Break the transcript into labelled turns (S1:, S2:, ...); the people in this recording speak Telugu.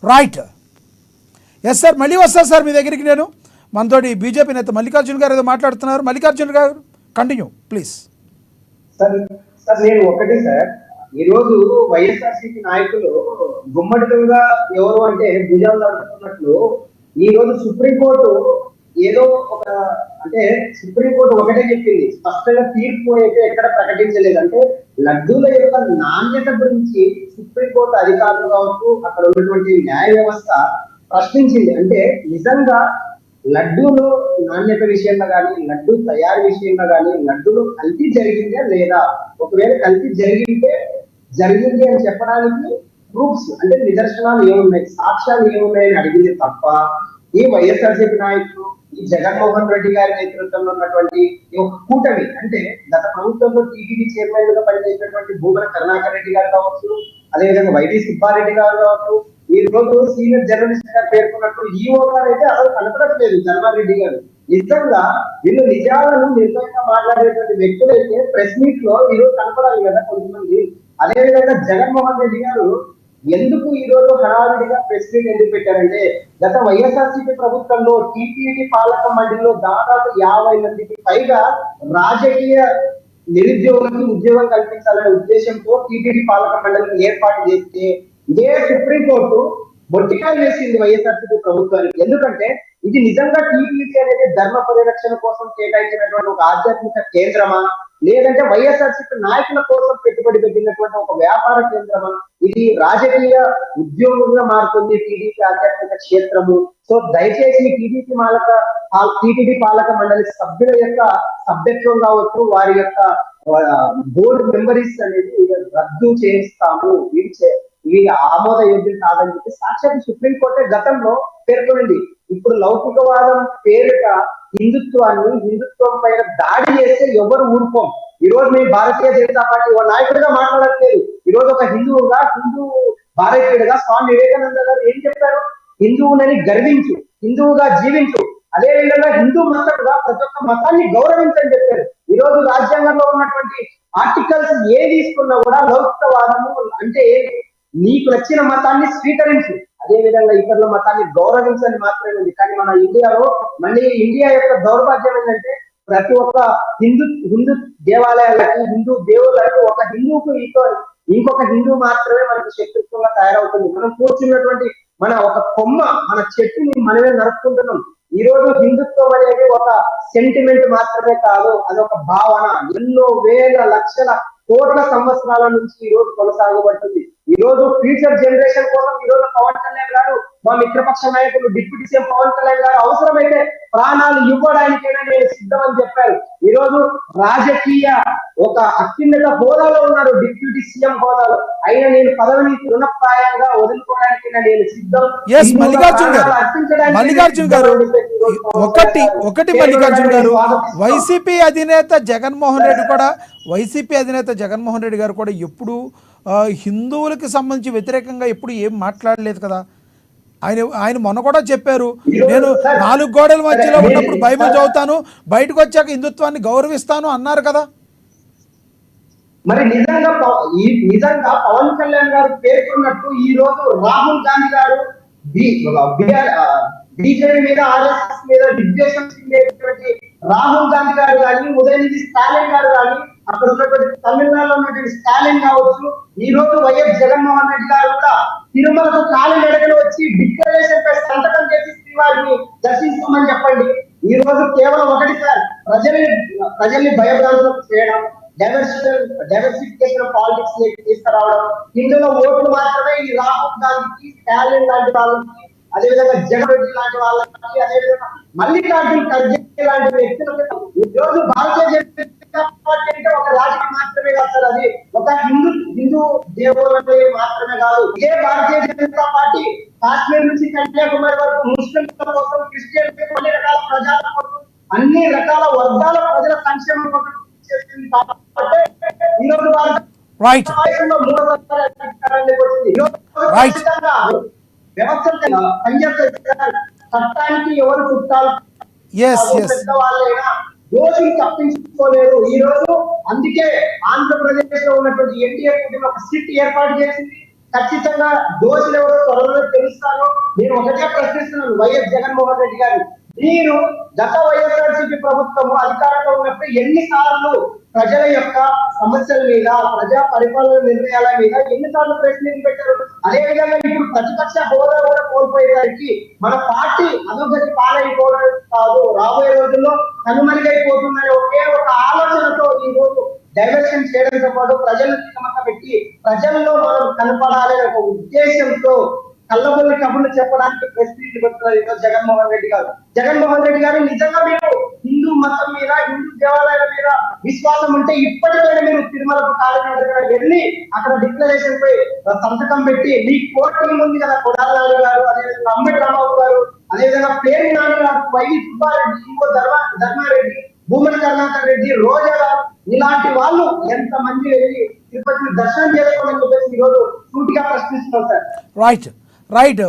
S1: రైట్. ఎస్ సార్, మళ్ళీ వస్తాను సార్ మీ దగ్గరికి. నేను మనతోటి బీజేపీ నేత మల్లికార్జున గారు ఏదో మాట్లాడుతున్నారు. మల్లికార్జున గారు కంటిన్యూ ప్లీజ్.
S2: సార్ నేను ఒకటి సార్, ఈరోజు వైఎస్ఆర్సీపీ నాయకులు గుమ్మడిగా ఎవరు అంటే భుజాలు నడుపుతున్నట్లు ఈ రోజు సుప్రీంకోర్టు ఏదో ఒక అంటే సుప్రీంకోర్టు ఒకటే చెప్పింది, స్పష్టంగా తీర్పు అయితే ఎక్కడ ప్రకటించలేదు. అంటే లడ్డూల యొక్క నాణ్యత గురించి సుప్రీంకోర్టు అధికారులు కావచ్చు, అక్కడ ఉన్నటువంటి న్యాయ వ్యవస్థ ప్రశ్నించింది. అంటే నిజంగా లడ్డూలు నాణ్యత విషయంలో కానీ, లడ్డూ తయారీ విషయంలో కానీ లడ్డూలు కల్తీ జరిగిందా లేదా, ఒకవేళ కల్తీ జరిగింది అని చెప్పడానికి ప్రూఫ్స్ అంటే నిదర్శనాలు ఏమున్నాయి, సాక్ష్యాలు ఏమున్నాయని అడిగింది తప్ప ఈ వైఎస్ఆర్సీపీ నాయకులు, ఈ జగన్మోహన్ రెడ్డి గారి నేతృత్వంలో ఉన్నటువంటి ఈ ఒక కూటమి, అంటే గత ప్రభుత్వంలో టీటీడీ చైర్మన్ గా పనిచేసినటువంటి భూమన కరుణాకర్ రెడ్డి గారు కావచ్చు, అదేవిధంగా వైవి సుబ్బారెడ్డి గారు కావచ్చు, ఈ రోజు సీనియర్ జర్నలిస్ట్ గా పేర్కొన్నట్టు ఈఓ గారు అయితే అసలు కనపడట్లేదు జగన్మోహన్ గారు. నిజంగా వీళ్ళు నిజాలను నిర్భయంగా మాట్లాడేటువంటి వ్యక్తులైతే ప్రెస్ మీట్ లో ఈరోజు కనపడాలి కదా కొంతమంది. అదేవిధంగా జగన్మోహన్ రెడ్డి గారు ఎందుకు ఈ రోజు హడావిడిగా ప్రెస్ మీట్ ఎందుకు పెట్టారంటే, గత వైఎస్ఆర్సీపీ ప్రభుత్వంలో టీటీడీ పాలక మండలిలో దాదాపు 50 మందికి పైగా రాజకీయ నిరుద్యోగులకు ఉద్యోగం కల్పించాలనే ఉద్దేశంతో టీటీడీ పాలక మండలిని ఏర్పాటు చేస్తే ఇదే సుప్రీంకోర్టు బొట్టికాయలు వేసింది వైఎస్ఆర్సీపీ ప్రభుత్వానికి. ఎందుకంటే ఇది నిజంగా టీటీడీ అనేది ధర్మ పరిరక్షణ కోసం కేటాయించినటువంటి ఒక ఆధ్యాత్మిక కేంద్రమా, లేదంటే వైఎస్ఆర్సీపీ నాయకుల కోసం పెట్టుబడి పెట్టినటువంటి ఒక వ్యాపార కేంద్రమా, ఇది రాజకీయ ఉద్యోగంగా మారుతుంది టీడీపీ ఆధ్యాత్మిక క్షేత్రము. సో దయచేసి టీటీడీ పాలక మండలి సభ్యుల యొక్క సభ్యత్వం కావచ్చు, వారి యొక్క బోర్డు మెంబరీస్ అనేది రద్దు చేస్తాము, ఇవి ఆమోదయోగ్యం కాదని చెప్పి సాక్షాత్ సుప్రీంకోర్టే గతంలో పేర్కొంది. ఇప్పుడు లౌకికవాదం పేరిట హిందుత్వం పైన దాడి చేస్తే ఎవరు ఊరుకోం. ఈ రోజు మేము భారతీయ జనతా పార్టీ ఓ నాయకుడిగా మాట్లాడట్లేదు. ఈ రోజు ఒక హిందూ భారతీయుడిగా స్వామి వివేకానంద గారు ఏం చెప్పారు, హిందువులని గర్వించు, హిందువుగా జీవించు, అదే విధంగా హిందూ మతంగా ప్రతి ఒక్క మతాన్ని గౌరవించని చెప్పారు. ఈ రోజు రాజ్యాంగంలో ఉన్నటువంటి ఆర్టికల్స్ ఏ తీసుకున్నా కూడా లౌకికవాదము అంటే నీకు నచ్చిన మతాన్ని స్వీకరించు, అదే విధంగా ఇతరుల మతాన్ని గౌరవించని మాత్రమే ఉంది. కానీ మన ఇండియాలో మళ్ళీ ఇండియా యొక్క దౌర్భాగ్యం ఏంటంటే ప్రతి ఒక్క హిందూ దేవాలయాలకి, హిందూ దేవుళ్ళకి ఒక హిందూకు ఇంకొక హిందూ మాత్రమే మనకు శత్రుత్వంగా తయారవుతుంది. మనం కూర్చున్నటువంటి మన ఒక కొమ్మ, మన చెట్టుని మనమే నరుక్కుంటున్నాం. ఈ రోజు హిందుత్వం అనేది ఒక సెంటిమెంట్ మాత్రమే కాదు, అదొక భావన. ఎన్నో వేల లక్షల కోట్ల సంవత్సరాల నుంచి ఈ రోజు కొనసాగబడుతుంది. ఈ రోజు ఫ్యూచర్ జనరేషన్ కోసం ఈ రోజు పవన్ కళ్యాణ్ గారు, మా మిత్రపక్ష నాయకులు డిప్యూటీ సీఎం పవన్ కళ్యాణ్ గారు అవసరమైతే ప్రాణాలు ఇవ్వడానికైనా నేను సిద్ధమని చెప్పారు. ఈ రోజు రాజకీయ ఒక అత్యున్నత హోదాలో ఉన్నారు, డిప్యూటీ సీఎం హోదాలో, అయినా నేను పదవిని తృణప్రాయంగా వదులుకోవడానికైనా నేను సిద్ధం.
S1: మల్లికార్జున గారు ఒకటి మల్లికార్జున గారు, వైసీపీ అధినేత జగన్మోహన్ రెడ్డి గారు కూడా ఎప్పుడు హిందువులకు సంబంధించి వ్యతిరేకంగా ఎప్పుడు ఏం మాట్లాడలేదు కదా. ఆయన మొన్న కూడా చెప్పారు, నేను 4 గోడల మధ్యలో ఉన్నప్పుడు బైబిల్ చదువుతాను, బయటకు వచ్చాక హిందుత్వాన్ని గౌరవిస్తాను అన్నారు కదా.
S2: మరి నిజంగా పవన్ కళ్యాణ్ గారు పేర్కొన్నట్టు ఈ రోజు రాహుల్ గాంధీ గారు బీజేపీ మీద, ఆర్ఎస్ఎస్ మీద విద్వేషం రాహుల్ గాంధీ గారు కానీ, ఉదయనిధి స్టాలిన్ గారు కానీ, అక్కడ ఉన్నటువంటి తమిళనాడులో ఉన్నటువంటి స్టాలిన్ కావచ్చు, ఈ రోజు వైఎస్ జగన్మోహన్ రెడ్డి గారు కూడా తిరుమలకు కాలి నడకలు వచ్చి డిక్లరేషన్ పై సంతకం చేసి శ్రీవారిని దర్శించుకోమని చెప్పండి. ఈ రోజు కేవలం ఒకటి సార్, ప్రజల్ని భయభ్రాంతులకు చేయడం, డైవర్సిఫికేషన్ పాలిటిక్స్ తీసుకురావడం, ఇందులో ఓట్లు మాత్రమే ఈ రాహుల్ గాంధీకి, స్టాలిన్ లాంటి వాళ్ళకి, అదేవిధంగా జగన్ రెడ్డి లాంటి వాళ్ళకి, అదేవిధంగా మల్లికార్జున ఖర్గే లాంటి వ్యక్తులకు ఈ రోజు భారతీయ జనతా పార్టీ అంటే ఒక రాజకీయం మాత్రమే కాదు సార్, అది ఒక హిందూ దేవుళ్ళ మాత్రమే కాదు. ఇదే భారతీయ జనతా పార్టీ కాశ్మీర్ నుంచి కన్యాకుమారి వరకు ముస్లింల కోసం, క్రిస్టియన్స్, అన్ని రకాల ప్రజల కోసం, అన్ని రకాల వర్గాల ప్రజల సంక్షేమం కోసం చేస్తుంది. కాబట్టి ఈ రోజు చట్టానికి ఎవరు చుట్టాలు వాళ్ళైనా దోషులు తప్పించుకోలేరు. ఈ రోజు అందుకే ఆంధ్రప్రదేశ్ లో ఉన్నటువంటి ఎన్డీఏ కూటమి ఒక సిట్ ఏర్పాటు చేసింది. ఖచ్చితంగా దోషులు ఎవరో త్వరలో తెలుస్తారు. నేను ఒకటే ప్రశ్నిస్తున్నాను వైఎస్ జగన్మోహన్ రెడ్డి గారు, మీరు గత వైఎస్ఆర్సీపీ ప్రభుత్వము అధికారంలో ఉన్నప్పుడు ఎన్నిసార్లు ప్రజల యొక్క సమస్యల మీద, ప్రజా పరిపాలన నిర్ణయాల మీద ఎన్నిసార్లు ప్రెస్ మీట్ పెట్టారు? అదే విధంగా ఇప్పుడు ప్రతిపక్ష హోదా కూడా కోల్పోయేసరికి మన పార్టీ అధోగతి పాలైపోవడం కాదు, రాబోయే రోజుల్లో కనుమరుగైపోతుందనే ఒకే ఒక ఆలోచనతో ఈ రోజు డైవర్షన్ చేయడంతో పాటు ప్రజలను తికమక పెట్టి ప్రజల్లో మనం కనపడాలనే ఒక ఉద్దేశంతో కళ్ళబొల్లి కబుర్లు చెప్పడానికి ప్రెస్ మీట్ పెడుతున్నారు ఈరోజు జగన్మోహన్ రెడ్డి గారు. జగన్మోహన్ రెడ్డి గారు నిజంగా మీరు హిందూ మతం మీద, హిందూ దేవాలయాల మీద విశ్వాసం ఉంటే ఇప్పటికైనా మీరు తిరుమలకు కాలినడకన వెళ్ళి అక్కడ డిక్లరేషన్ పై సంతకం పెట్టి మీ కోర్టు ఉంది కదా, కొడాల నాని గారు, అదేవిధంగా అంబటి రాంబాబు గారు, అదేవిధంగా పేరు నాని గారు, వైవి సుబ్బారెడ్డి, ఇంకో ధర్మారెడ్డి, భూమన కరుణాకర్ రెడ్డి, రోజా గారు, ఇలాంటి వాళ్ళు ఎంత మంది వెళ్ళి తిరుపతిని దర్శనం చేసుకోవాలని చెప్పేసి ఈరోజు సూటిగా ప్రశ్నిస్తున్నారు సార్.
S1: రైట్.